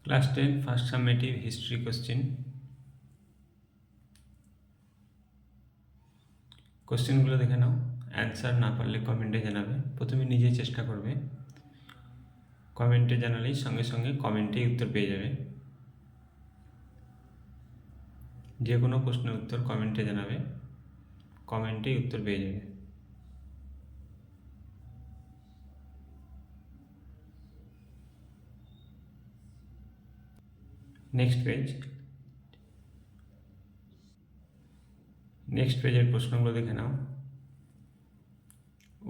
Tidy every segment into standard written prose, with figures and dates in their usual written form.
Class 10 first summative history question. কোশ্চেনগুলো দেখে নাও, answer না পারলে কমেন্টে জানাবে। প্রথমে নিজে চেষ্টা করবে, কমেন্টে জানালেই সঙ্গে সঙ্গে কমেন্টেই উত্তর পেয়ে যাবে। যে কোনো প্রশ্নের উত্তর কমেন্টে জানাবে, কমেন্টেই উত্তর পেয়ে যাবে। নেক্সট পেজের প্রশ্নগুলো দেখে নাও।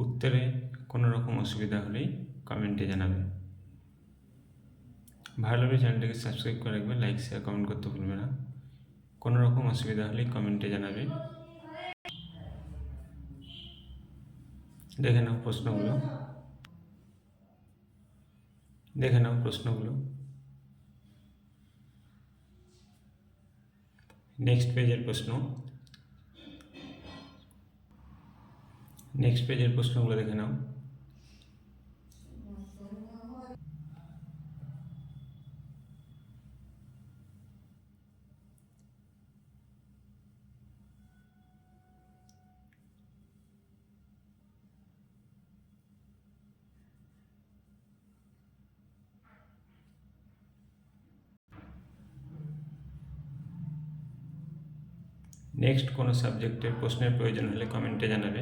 উত্তরে কোনো রকম অসুবিধা হলেই কমেন্টে জানাবে। ভালো লাগলে চ্যানেলটাকে সাবস্ক্রাইব করে রাখবে, লাইক শেয়ার কমেন্ট করতে ভুলবে না। কোনো রকম অসুবিধা হলেই কমেন্টে জানাবে। দেখে নাও প্রশ্নগুলো। নেক্সট পেজের প্রশ্নগুলো দেখে নাও। নেক্সট কোনো সাবজেক্টের প্রশ্নের প্রয়োজন হলে কমেন্টে জানাবে।